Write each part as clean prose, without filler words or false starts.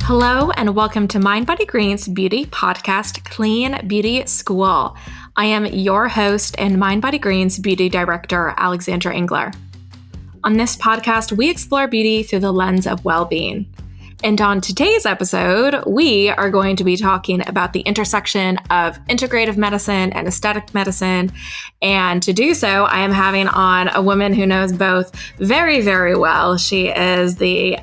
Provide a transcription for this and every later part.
Hello and welcome to mindbodygreen's beauty podcast, Clean Beauty School. I am your host and mindbodygreen's beauty director, Alexandra Engler. On this podcast, we explore beauty through the lens of well-being. And on today's episode, we are going to be talking about the intersection of integrative medicine and aesthetic medicine. And to do so, I am having on a woman who knows both very, very well. She is a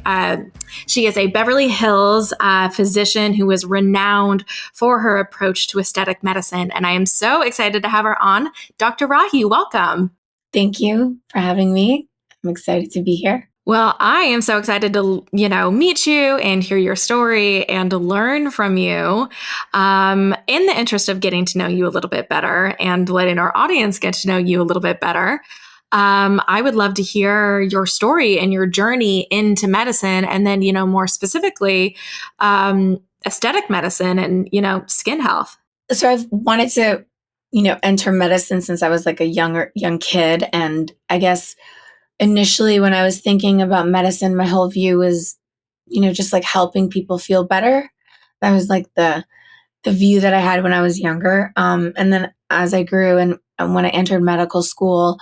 Beverly Hills physician who is renowned for her approach to aesthetic medicine. And I am so excited to have her on. Dr. Rahi, welcome. Thank you for having me. I'm excited to be here. Well, I am so excited to, meet you and hear your story and to learn from you in the interest of getting to know you a little bit better and letting our audience get to know you a little bit better. I would love to hear your story and your journey into medicine and then, more specifically, aesthetic medicine and, skin health. So I've wanted to, enter medicine since I was like a young kid. And I guess initially when I was thinking about medicine, my whole view was, just like helping people feel better. That was like the view that I had when I was younger. And then as I grew and when I entered medical school,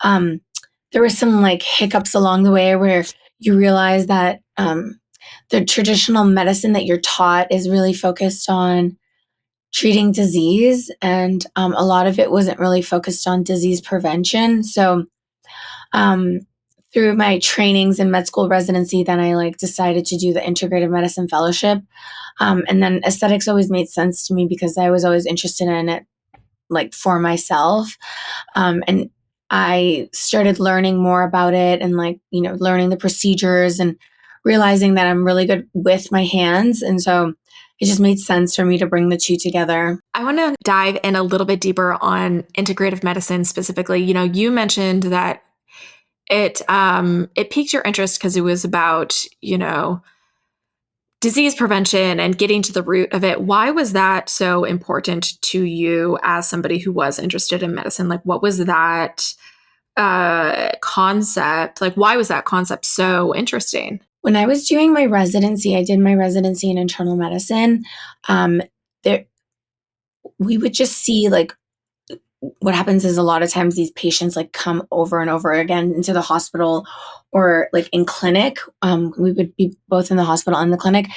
there were some like hiccups along the way where you realize that the traditional medicine that you're taught is really focused on treating disease. And a lot of it wasn't really focused on disease prevention. So through my trainings in med school residency, then I decided to do the integrative medicine fellowship. And then aesthetics always made sense to me because I was always interested in it, for myself. And I started learning more about it and learning the procedures and realizing that I'm really good with my hands. And so it just made sense for me to bring the two together. I want to dive in a little bit deeper on integrative medicine specifically. You mentioned that it piqued your interest because it was about, disease prevention and getting to the root of it. Why was that so important to you as somebody who was interested in medicine? What was that concept? Why was that concept so interesting? When I was doing my residency, I did my residency in internal medicine. We would just see what happens is a lot of times these patients come over and over again into the hospital or in clinic. We would be both in the hospital and the clinic.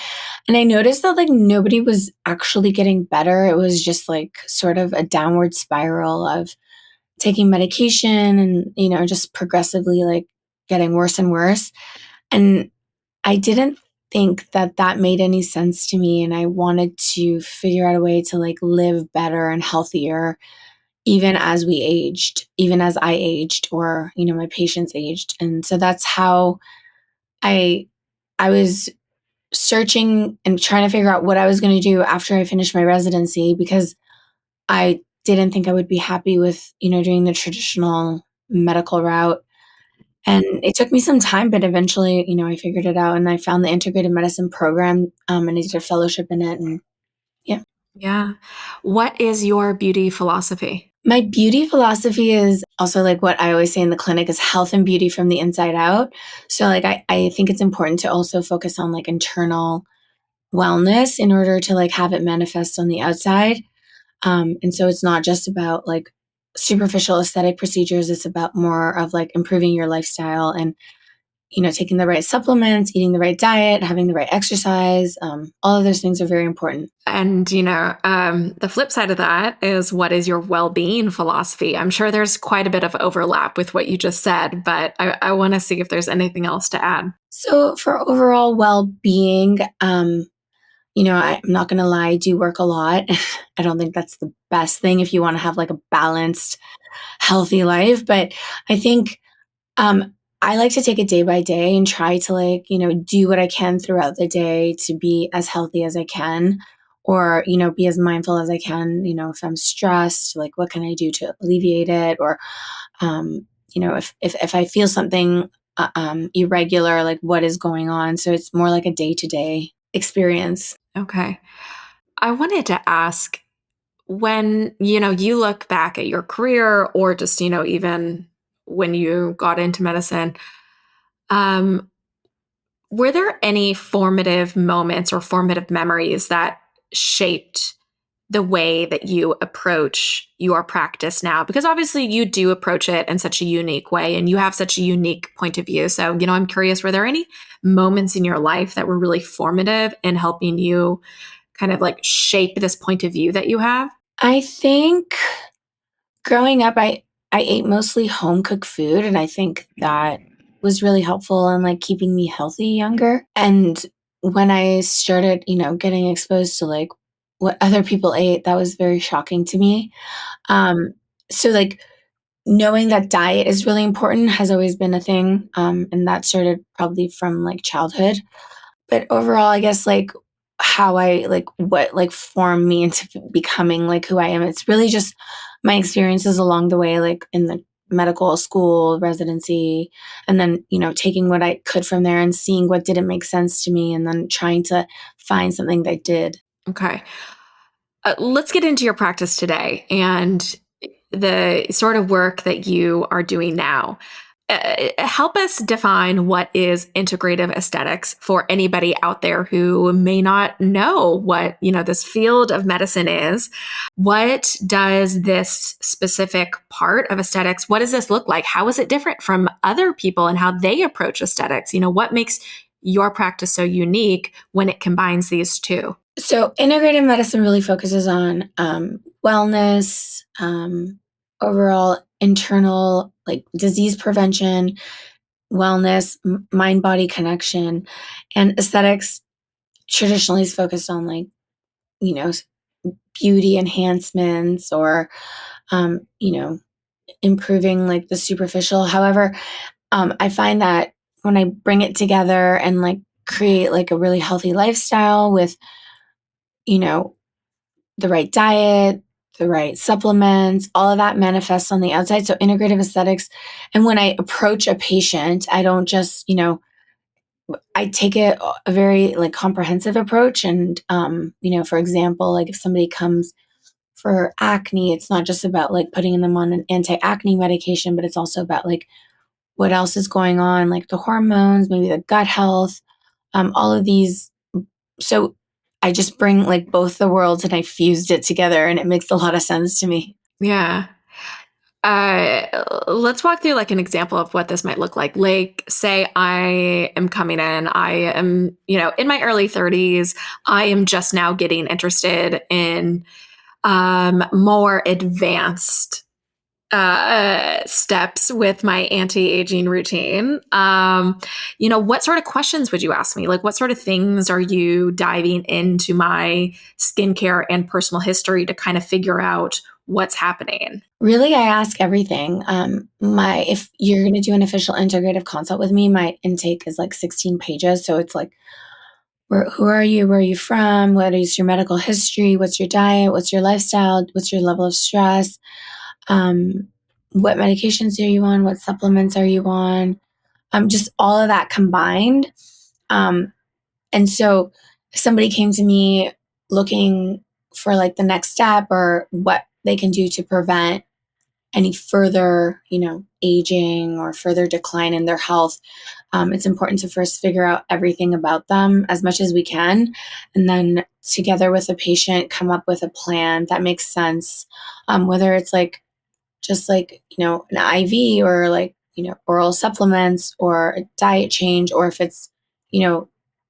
And I noticed that nobody was actually getting better. It was just sort of a downward spiral of taking medication and, just progressively getting worse and worse. And I didn't think that made any sense to me. And I wanted to figure out a way to live better and healthier even as we aged, even as I aged or, my patients aged. And so that's how I was searching and trying to figure out what I was going to do after I finished my residency because I didn't think I would be happy with, doing the traditional medical route. And it took me some time, but eventually, I figured it out and I found the integrative medicine program and I did a fellowship in it. And yeah. Yeah. What is your beauty philosophy? My beauty philosophy is also what I always say in the clinic is health and beauty from the inside out. So I think it's important to also focus on internal wellness in order to have it manifest on the outside. And so it's not just about superficial aesthetic procedures. It's about more of improving your lifestyle and, taking the right supplements, eating the right diet, having the right exercise. All of those things are very important. And, the flip side of that is what is your well-being philosophy? I'm sure there's quite a bit of overlap with what you just said, but I want to see if there's anything else to add. So for overall well-being, I'm not going to lie, I do work a lot. I don't think that's the best thing if you want to have a balanced, healthy life. But I think I like to take it day by day and try to do what I can throughout the day to be as healthy as I can or, be as mindful as I can. If I'm stressed, what can I do to alleviate it? Or, if I feel something irregular, what is going on? So it's more like a day-to-day experience. Okay. I wanted to ask when, you look back at your career or just, even when you got into medicine, Were there any formative moments or formative memories that shaped the way that you approach your practice now? Because obviously you do approach it in such a unique way and you have such a unique point of view. So, I'm curious, were there any moments in your life that were really formative in helping you kind of like shape this point of view that you have? I think growing up, I ate mostly home cooked food, and I think that was really helpful in like keeping me healthy younger. And when I started, getting exposed to like what other people ate, that was very shocking to me. Um, so like knowing that diet is really important has always been a thing, and that started probably from like childhood. But overall, I guess like how I like what like formed me into becoming like who I am. It's really just my experiences along the way, like in the medical school, residency, and then, taking what I could from there and seeing what didn't make sense to me and then trying to find something that did. Okay. Let's get into your practice today and the sort of work that you are doing now. Help us define what is integrative aesthetics for anybody out there who may not know what, this field of medicine is. What does this specific part of aesthetics, what does this look like? How is it different from other people and how they approach aesthetics? What makes your practice so unique when it combines these two? So, integrative medicine really focuses on wellness, overall internal like disease prevention, wellness, mind body connection, and aesthetics traditionally is focused on like, you know, beauty enhancements or, um, you know, improving like the superficial. However, I find that when I bring it together and like create like a really healthy lifestyle with, you know, the right diet, the right supplements, all of that manifests on the outside. So integrative aesthetics. And when I approach a patient, I don't just, I take a very like comprehensive approach. And, for example, like if somebody comes for acne, it's not just about like putting them on an anti-acne medication, but it's also about like what else is going on, like the hormones, maybe the gut health, all of these. So I just bring like both the worlds and I fused it together and it makes a lot of sense to me. Yeah. Let's walk through like an example of what this might look like. Like, say I am coming in, I am, in my early 30s. I am just now getting interested in more advanced steps with my anti-aging routine. What sort of questions would you ask me? Like, what sort of things are you diving into my skincare and personal history to kind of figure out what's happening? Really, I ask everything. My if you're going to do an official integrative consult with me, my intake is like 16 pages. So it's like, who are you? Where are you from? What is your medical history? What's your diet? What's your lifestyle? What's your level of stress? Um, what medications are you on? What supplements are you on? Just all of that combined. Um, and so if somebody came to me looking for like the next step or what they can do to prevent any further, aging or further decline in their health, it's important to first figure out everything about them as much as we can. And then together with the patient, come up with a plan that makes sense. Whether it's like just like, an IV or like, oral supplements or a diet change, or if it's,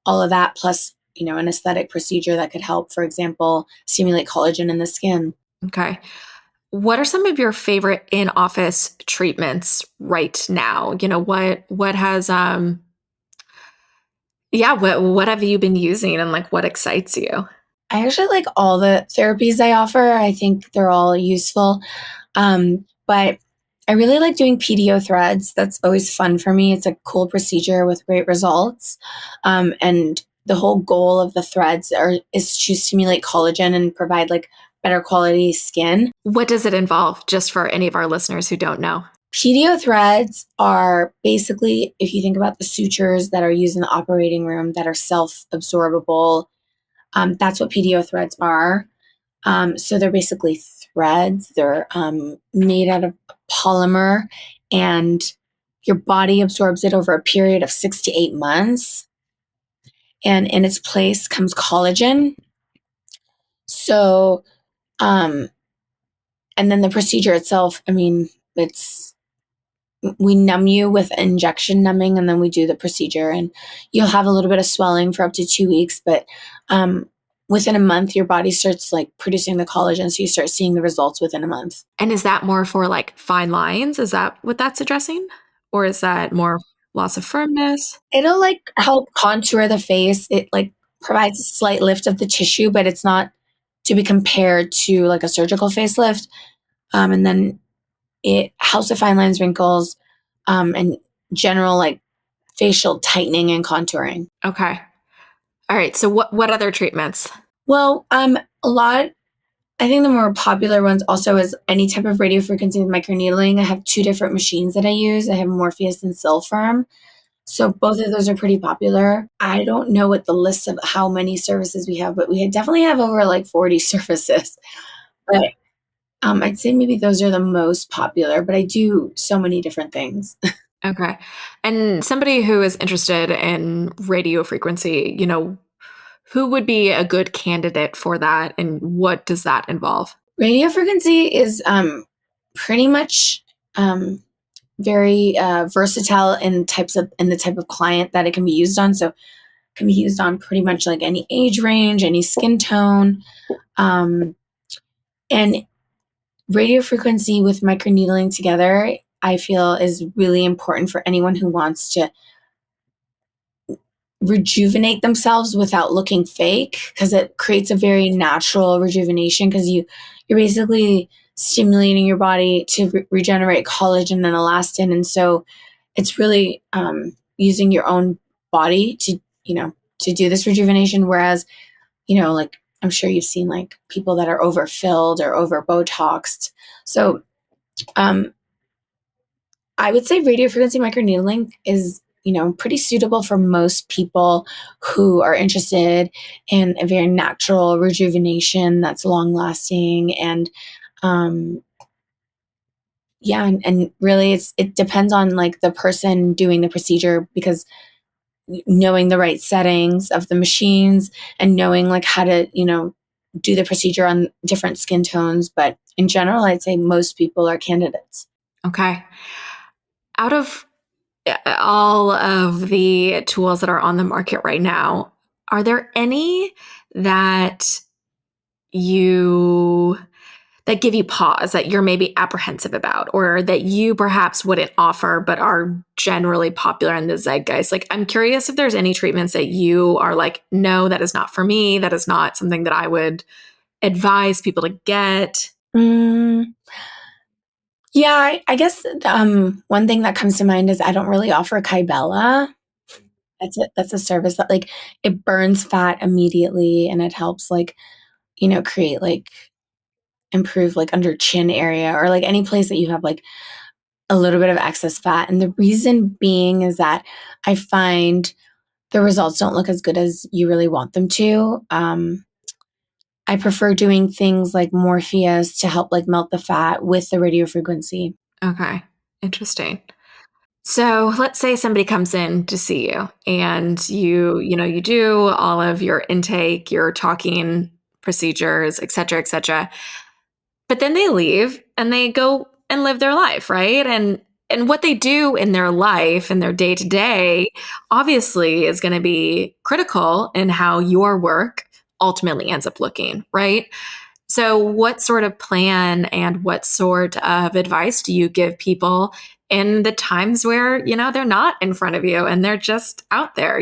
all of that plus, an aesthetic procedure that could help, for example, stimulate collagen in the skin. Okay. What are some of your favorite in-office treatments right now? What has yeah, what have you been using and like what excites you? I actually like all the therapies I offer. I think they're all useful. But I really like doing PDO threads. That's always fun for me. It's a cool procedure with great results. And the whole goal of the threads is to stimulate collagen and provide like better quality skin. What does it involve, just for any of our listeners who don't know? PDO threads are basically, if you think about the sutures that are used in the operating room that are self-absorbable, that's what PDO threads are. So they're basically threads. They're made out of polymer, and your body absorbs it over a period of 6 to 8 months. and in its place comes collagen. So, and then the procedure itself, I mean, we numb you with injection numbing, and then we do the procedure, and you'll have a little bit of swelling for up to 2 weeks, but within a month, your body starts like producing the collagen. So you start seeing the results within a month. And is that more for like fine lines? Is that what that's addressing? Or is that more loss of firmness? It'll like help contour the face. It like provides a slight lift of the tissue, but it's not to be compared to like a surgical facelift. And then it helps with fine lines, wrinkles, and general like facial tightening and contouring. Okay. All right. So what other treatments? Well, a lot. I think the more popular ones also is any type of radiofrequency with microneedling. I have 2 different machines that I use. I have Morpheus and Silpharm. So both of those are pretty popular. I don't know what the list of how many services we have, but we definitely have over like 40 services. But I'd say maybe those are the most popular, but I do so many different things. Okay. And somebody who is interested in radio frequency, who would be a good candidate for that and what does that involve? Radiofrequency is pretty much very versatile in the type of client that it can be used on. So it can be used on pretty much like any age range, any skin tone. And radiofrequency with microneedling together, I feel is really important for anyone who wants to rejuvenate themselves without looking fake, because it creates a very natural rejuvenation, because you're basically stimulating your body to regenerate collagen and elastin. And so it's really using your own body to do this rejuvenation. Whereas, like I'm sure you've seen like people that are overfilled or over Botoxed. So I would say radiofrequency microneedling is, pretty suitable for most people who are interested in a very natural rejuvenation that's long lasting. And yeah, and really it depends on like the person doing the procedure, because knowing the right settings of the machines and knowing like how to, do the procedure on different skin tones. But in general, I'd say most people are candidates. Okay. Out of all of the tools that are on the market right now, are there any that you that give you pause, that you're maybe apprehensive about, or that you perhaps wouldn't offer but are generally popular in the zeitgeist? Like, I'm curious if there's any treatments that you are like, no, that is not for me. That is not something that I would advise people to get. Yeah, I guess one thing that comes to mind is I don't really offer Kybella. That's a service that like it burns fat immediately, and it helps like, create like improve like under chin area or like any place that you have like a little bit of excess fat. And the reason being is that I find the results don't look as good as you really want them to. I prefer doing things like Morpheus to help like melt the fat with the radio frequency. Okay. Interesting. So let's say somebody comes in to see you and you do all of your intake, your talking procedures, et cetera, et cetera. But then they leave and they go and live their life, right? And what they do in their life and their day to day obviously is going to be critical in how your work ultimately ends up looking, right? So, what sort of plan and what sort of advice do you give people in the times where, they're not in front of you and they're just out there?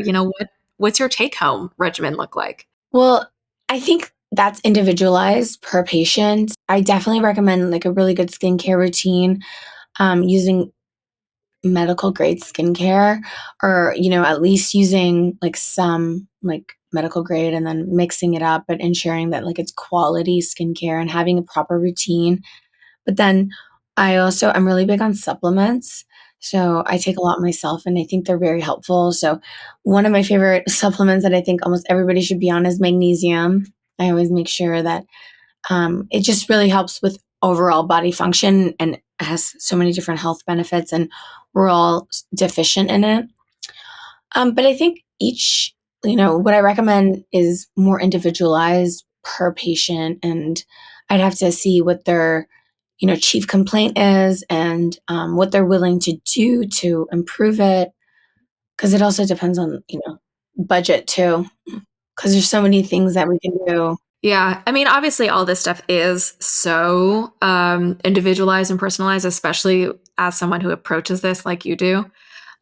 What's your take home regimen look like? Well, I think that's individualized per patient. I definitely recommend like a really good skincare routine, using medical grade skincare, or at least using like some like medical grade and then mixing it up, but ensuring that like it's quality skincare and having a proper routine. But then I'm really big on supplements. So I take a lot myself, and I think they're very helpful. So one of my favorite supplements that I think almost everybody should be on is magnesium. I always make sure that it just really helps with overall body function, and has so many different health benefits, and we're all deficient in it. But I think each what I recommend is more individualized per patient, and I'd have to see what their chief complaint is, and what they're willing to do to improve it, because it also depends on budget too, because there's so many things that we can do. Yeah. I mean, obviously, all this stuff is so individualized and personalized, especially as someone who approaches this like you do.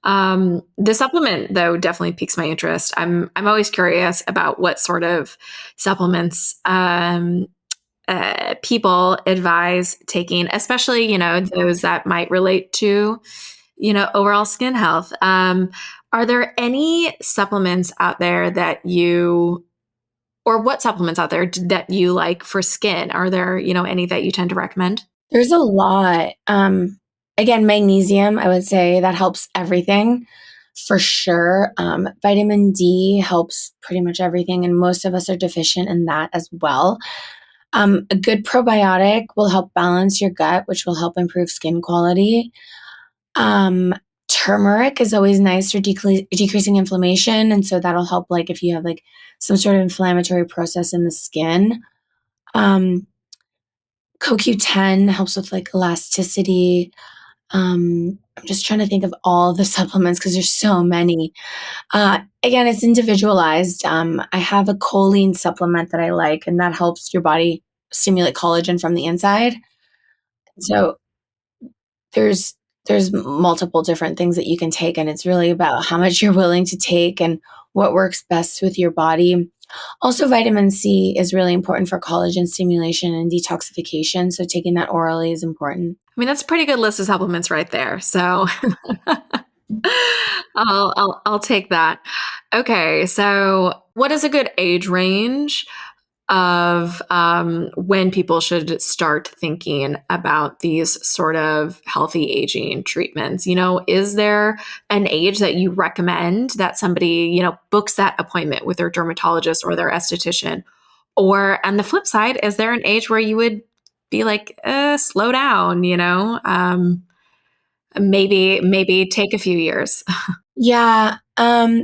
The supplement, though, definitely piques my interest. I'm always curious about what sort of supplements people advise taking, especially those that might relate to overall skin health. Are there any supplements out there that you or what supplements out there that you like for skin? Are there, any that you tend to recommend? There's a lot. Again, magnesium, I would say that helps everything for sure. Vitamin D helps pretty much everything, and most of us are deficient in that as well. A good probiotic will help balance your gut, which will help improve skin quality. Turmeric is always nice for decreasing inflammation, and so that'll help, like if you have like some sort of inflammatory process in the skin. Um, CoQ10 helps with like elasticity. I'm just trying to think of all the supplements because there's so many. Again, it's individualized. I have a choline supplement that I like, and that helps your body stimulate collagen from the inside. So there's multiple different things that you can take, and it's really about how much you're willing to take and what works best with your body. Also, vitamin C is really important for collagen stimulation and detoxification. So taking that orally is important. I mean, that's a pretty good list of supplements right there. So I'll take that. Okay, so what is a good age range of when people should start thinking about these sort of healthy aging treatments? Is there an age that you recommend that somebody, books that appointment with their dermatologist or their esthetician? Or on the flip side, is there an age where you would be like, slow down, maybe take a few years? Yeah.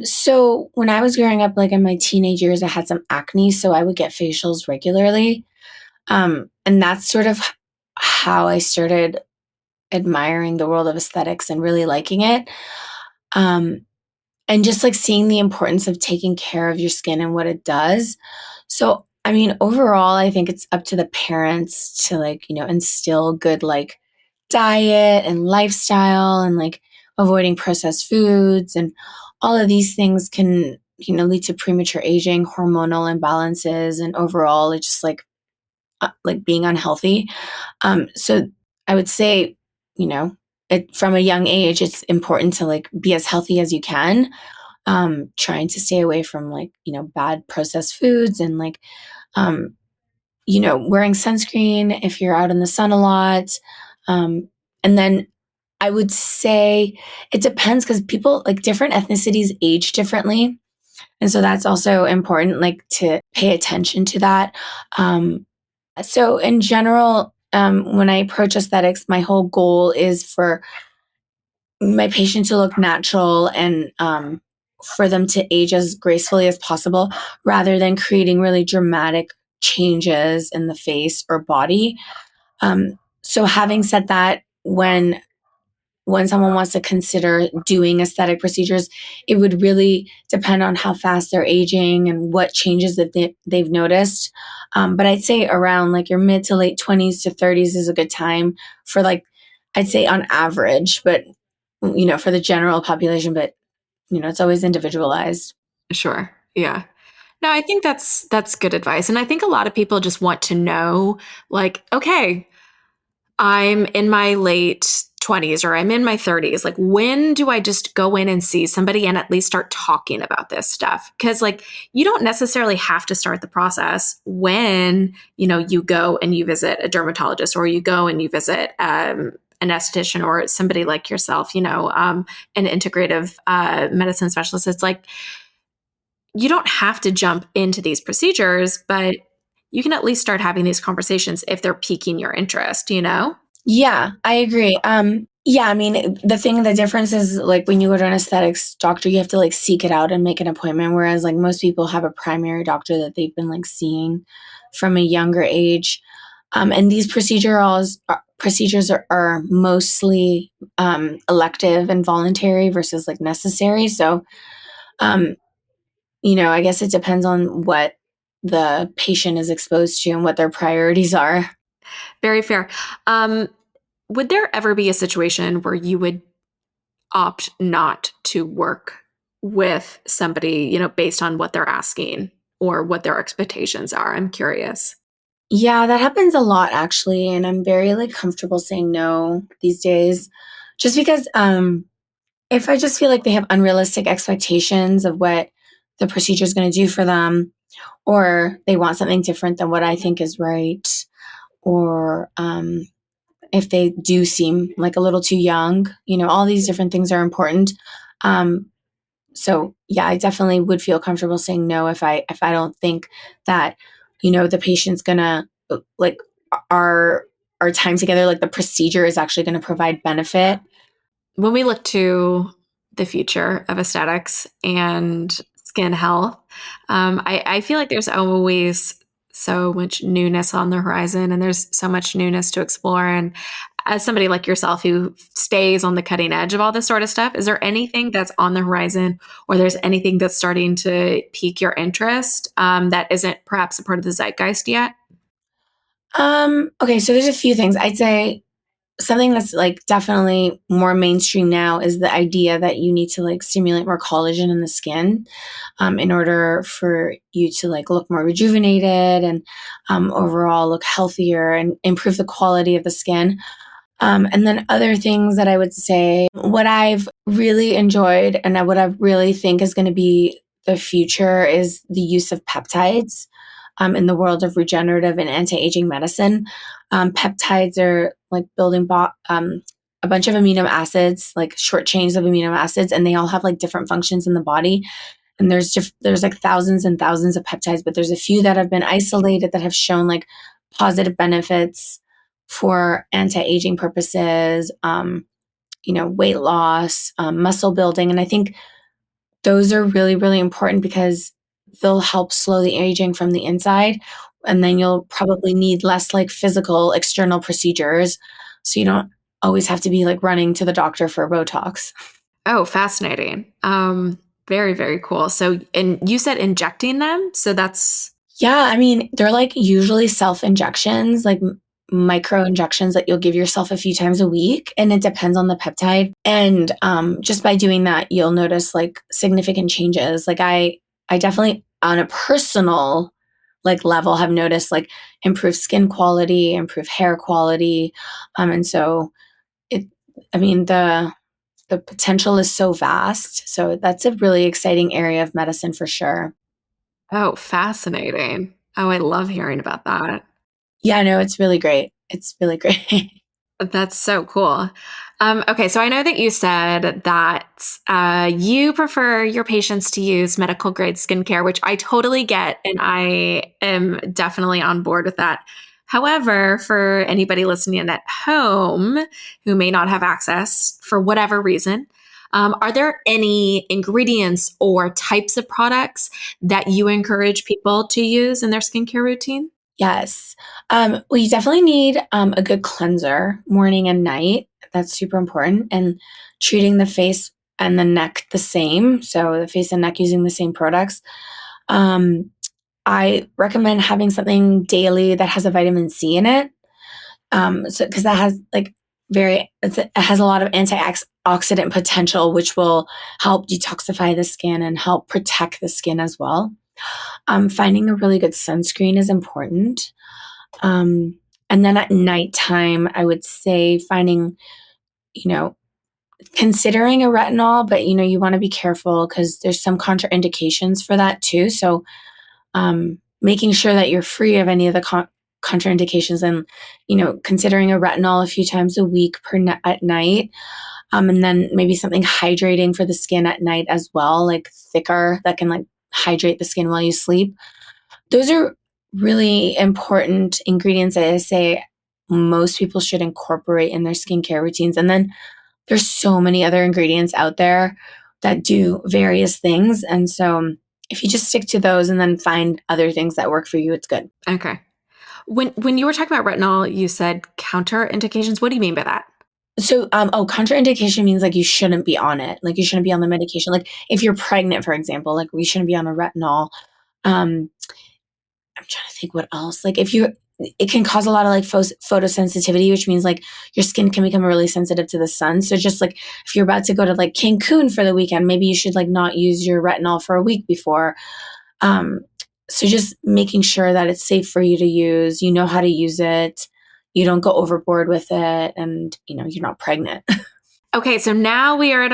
So when I was growing up, like in my teenage years, I had some acne, so I would get facials regularly. And that's sort of how I started admiring the world of aesthetics and really liking it. Um, and just like seeing the importance of taking care of your skin and what it does. So, I mean, overall, I think it's up to the parents to like, instill good like diet and lifestyle, and like avoiding processed foods, and all of these things can, lead to premature aging, hormonal imbalances, and overall it's just like being unhealthy. So I would say, from a young age, it's important to like be as healthy as you can, trying to stay away from like, bad processed foods, and like, um, wearing sunscreen if you're out in the sun a lot. Um, and then I would say it depends, because people like different ethnicities age differently. And so that's also important, like to pay attention to that. So in general, when I approach aesthetics, my whole goal is for my patient to look natural, and for them to age as gracefully as possible, rather than creating really dramatic changes in the face or body. So having said that, when someone wants to consider doing aesthetic procedures, it would really depend on how fast they're aging and what changes that they've noticed. But I'd say around like your mid to late 20s to 30s is a good time for like, I'd say on average, but for the general population, but it's always individualized. Sure. Yeah. No, I think that's good advice. And I think a lot of people just want to know, like, okay, I'm in my late 20s or I'm in my 30s. Like, when do I just go in and see somebody and at least start talking about this stuff? Because, like, you don't necessarily have to start the process when, you go and you visit a dermatologist, or you go and you visit an esthetician, or somebody like yourself, an integrative medicine specialist. It's like, you don't have to jump into these procedures, but you can at least start having these conversations if they're piquing your interest, Yeah, I agree. Yeah, I mean, the difference is like when you go to an aesthetics doctor, you have to like seek it out and make an appointment. Whereas like most people have a primary doctor that they've been like seeing from a younger age. And these procedures are mostly elective and voluntary versus like necessary. So, um, I guess it depends on what the patient is exposed to and what their priorities are. Very fair. Um, would there ever be a situation where you would opt not to work with somebody, based on what they're asking or what their expectations are? I'm curious. Yeah, that happens a lot actually, and I'm very like comfortable saying no these days just because if I just feel like they have unrealistic expectations of what the procedure is going to do for them, or they want something different than what I think is right, or if they do seem like a little too young, all these different things are important. Um, so yeah, I definitely would feel comfortable saying no if I don't think that the patient's gonna like our our time together, like the procedure is actually going to provide benefit. When we look to the future of aesthetics and skin health, I feel like there's always so much newness on the horizon and there's so much newness to explore. And as somebody like yourself who stays on the cutting edge of all this sort of stuff, is there anything that's on the horizon or there's anything that's starting to pique your interest that isn't perhaps a part of the zeitgeist yet? Okay, so there's a few things I'd say. Something that's like definitely more mainstream now is the idea that you need to like stimulate more collagen in the skin, in order for you to like look more rejuvenated and overall look healthier and improve the quality of the skin. And then other things that I would say, what I've really enjoyed and what I really think is going to be the future is the use of peptides in the world of regenerative and anti-aging medicine. Peptides are like a bunch of amino acids, like short chains of amino acids, and they all have like different functions in the body. And there's like thousands and thousands of peptides, but there's a few that have been isolated that have shown like positive benefits for anti-aging purposes, weight loss, muscle building. And I think those are really, really important because they'll help slow the aging from the inside. And then you'll probably need less like physical external procedures. So you don't always have to be like running to the doctor for Botox. Oh, fascinating. Very, very cool. So, and you said injecting them. So that's, Yeah, I mean, they're like usually self injections, like micro injections that you'll give yourself a few times a week, and it depends on the peptide. And just by doing that, you'll notice like significant changes. Like I definitely, on a personal like level, have noticed like improved skin quality, improved hair quality, and so it. I mean the potential is so vast. So that's a really exciting area of medicine for sure. oh, fascinating. Oh, I love hearing about that. Yeah, no, it's really great. It's really great. That's so cool. Okay, so I know that you said that you prefer your patients to use medical grade skincare, which I totally get, and I am definitely on board with that. However, for anybody listening at home who may not have access for whatever reason, are there any ingredients or types of products that you encourage people to use in their skincare routine? Yes. Well, you definitely need a good cleanser morning and night. That's super important. And treating the face and the neck the same. So the face and neck using the same products. Um, I recommend having something daily that has a vitamin C in it. So because that has like it has a lot of antioxidant potential, which will help detoxify the skin and help protect the skin as well. Finding a really good sunscreen is important. Um, and then at nighttime, I would say finding, you know, considering a retinol, but you want to be careful because there's some contraindications for that too. So, making sure that you're free of any of the contraindications and, considering a retinol a few times a week at night. And then maybe something hydrating for the skin at night as well, like thicker that can like hydrate the skin while you sleep. Those are really important ingredients that I say most people should incorporate in their skincare routines. And then there's so many other ingredients out there that do various things. And so if you just stick to those and then find other things that work for you, it's good. Okay. When you were talking about retinol, you said counterindications. What do you mean by that? So, contraindication means like you shouldn't be on it. Like you shouldn't be on the medication. Like if you're pregnant, for example, like we shouldn't be on a retinol. Um, I'm trying to think what else. Like it can cause a lot of like photosensitivity, which means like your skin can become really sensitive to the sun. So just like if you're about to go to like Cancun for the weekend, maybe you should like not use your retinol for a week before. So just making sure that it's safe for you to use, you know how to use it, you don't go overboard with it, and you're not pregnant. Okay, so now we are at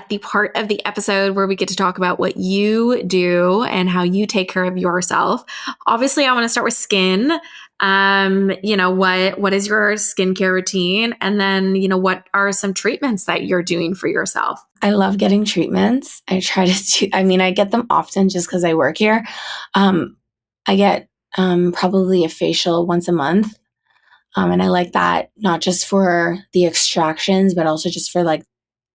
the part of the episode where we get to talk about what you do and how you take care of yourself. Obviously, I want to start with skin. What is your skincare routine? And then, what are some treatments that you're doing for yourself? I love getting treatments. I get them often just because I work here. I get probably a facial once a month. And I like that not just for the extractions, but also just for like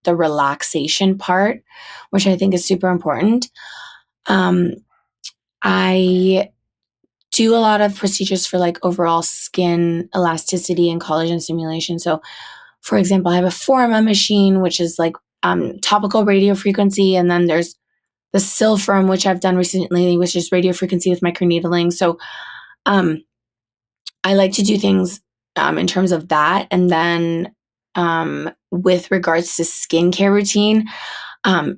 the relaxation part, which I think is super important. I do a lot of procedures for like overall skin elasticity and collagen stimulation. So, for example, I have a Forma machine, which is like topical radio frequency, and then there's the Silfirm, which I've done recently, which is radio frequency with microneedling. So, I like to do things in terms of that. And then with regards to skincare routine,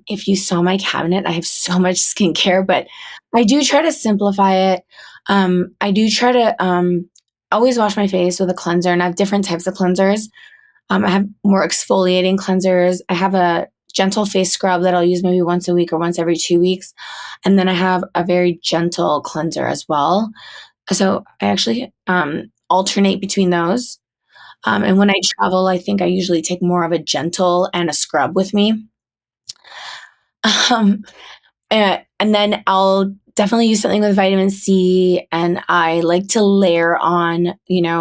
if you saw my cabinet, I have so much skincare, but I do try to simplify it. I do try to always wash my face with a cleanser, and I have different types of cleansers. I have more exfoliating cleansers. I have a gentle face scrub that I'll use maybe once a week or once every 2 weeks. And then I have a very gentle cleanser as well. So I actually alternate between those. And when I travel, I think I usually take more of a gentle and a scrub with me. And then I'll definitely use something with vitamin C. And I like to layer on,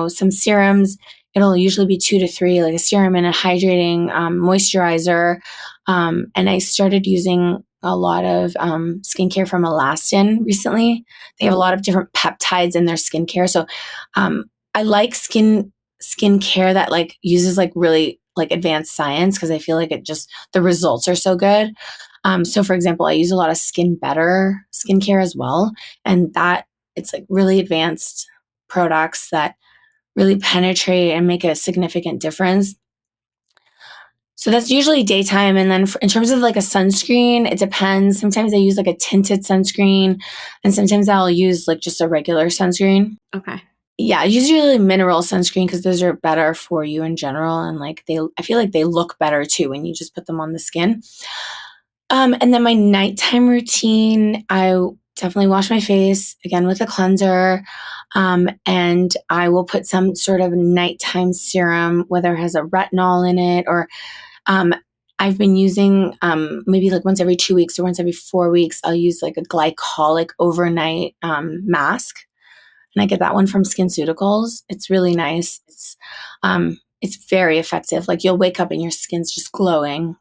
some serums. It'll usually be 2 to 3, like a serum and a hydrating moisturizer. And I started using a lot of skincare from Alastin recently. They have a lot of different peptides in their skincare. So I like skincare that like uses like really like advanced science, because I feel like the results are so good. So for example, I use a lot of Skin Better skincare as well. And that it's like really advanced products that really penetrate and make a significant difference. So that's usually daytime. And then in terms of like a sunscreen, it depends. Sometimes I use like a tinted sunscreen, and sometimes I'll use like just a regular sunscreen. Okay. Yeah, usually mineral sunscreen, because those are better for you in general. And like I feel like they look better too when you just put them on the skin. And then my nighttime routine, I definitely wash my face again with a cleanser. And I will put some sort of nighttime serum, whether it has a retinol in it or I've been using maybe like once every 2 weeks or once every 4 weeks, I'll use like a glycolic overnight mask. And I get that one from SkinCeuticals. It's really nice. It's very effective. Like you'll wake up and your skin's just glowing.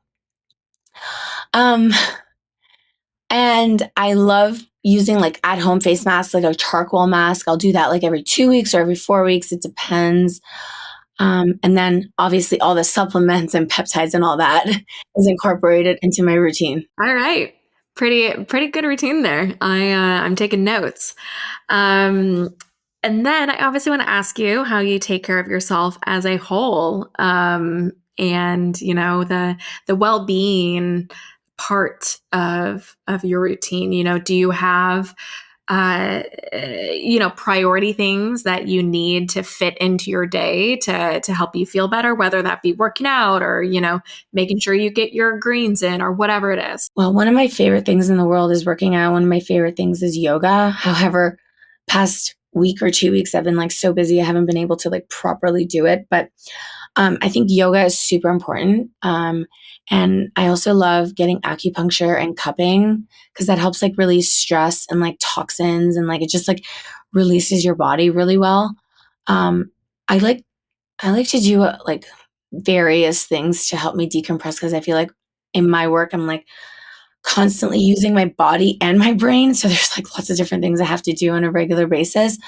And I love using like at-home face masks, like a charcoal mask. I'll do that like every 2 weeks or every 4 weeks. It depends. And then obviously all the supplements and peptides and all that is incorporated into my routine. All right. Pretty good routine there. I'm taking notes. And then I obviously want to ask you how you take care of yourself as a whole. And the well-being part of your routine. Do you have priority things that you need to fit into your day to help you feel better, whether that be working out or, making sure you get your greens in or whatever it is? Well, one of my favorite things in the world is working out. One of my favorite things is yoga. However, past week or 2 weeks, I've been like so busy, I haven't been able to like properly do it. But I think yoga is super important. And I also love getting acupuncture and cupping, because that helps like release stress and like toxins, and like it just like releases your body really well. I like to do like various things to help me decompress, because I feel like in my work I'm like constantly using my body and my brain. So there's like lots of different things I have to do on a regular basis.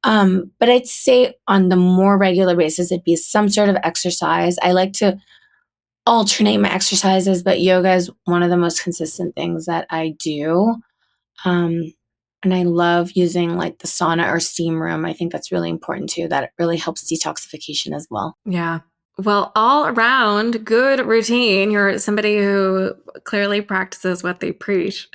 But I'd say on the more regular basis, it'd be some sort of exercise. I like to alternate my exercises, but yoga is one of the most consistent things that I do. Um, and I love using like the sauna or steam room. I think that's really important too. That it really helps detoxification as well. Yeah. Well, all around good routine. You're somebody who clearly practices what they preach.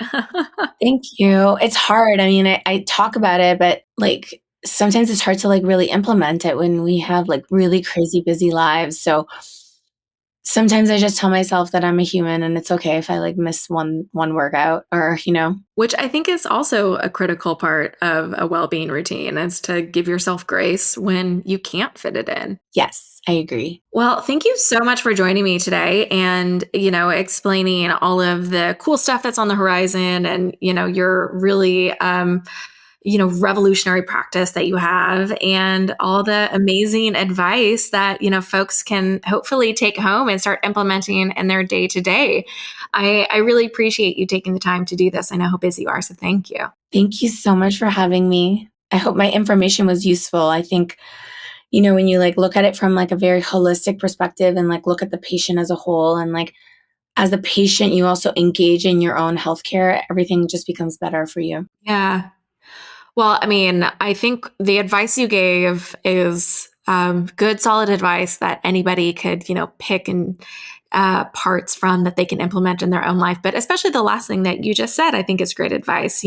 Thank you. It's hard. I mean, I talk about it, but like sometimes it's hard to like really implement it when we have like really crazy busy lives. So sometimes I just tell myself that I'm a human and it's okay if I like miss one workout, or, Which I think is also a critical part of a well-being routine, is to give yourself grace when you can't fit it in. Yes, I agree. Well, thank you so much for joining me today and, explaining all of the cool stuff that's on the horizon and, your really, revolutionary practice that you have and all the amazing advice that, folks can hopefully take home and start implementing in their day to day. I really appreciate you taking the time to do this. I know how busy you are, so thank you. Thank you so much for having me. I hope my information was useful. I think, when you like look at it from like a very holistic perspective and like look at the patient as a whole, and like as a patient, you also engage in your own healthcare, everything just becomes better for you. Yeah. Well, I mean, I think the advice you gave is good, solid advice that anybody could, pick and parts from that they can implement in their own life. But especially the last thing that you just said, I think is great advice,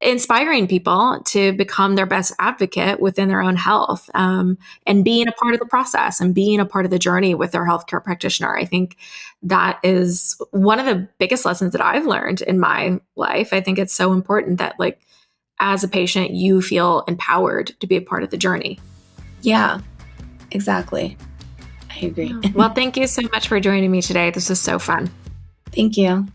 inspiring people to become their best advocate within their own health, and being a part of the process and being a part of the journey with their healthcare practitioner. I think that is one of the biggest lessons that I've learned in my life. I think it's so important that, like, as a patient, you feel empowered to be a part of the journey. Yeah, exactly. I agree. Well, thank you so much for joining me today. This was so fun. Thank you.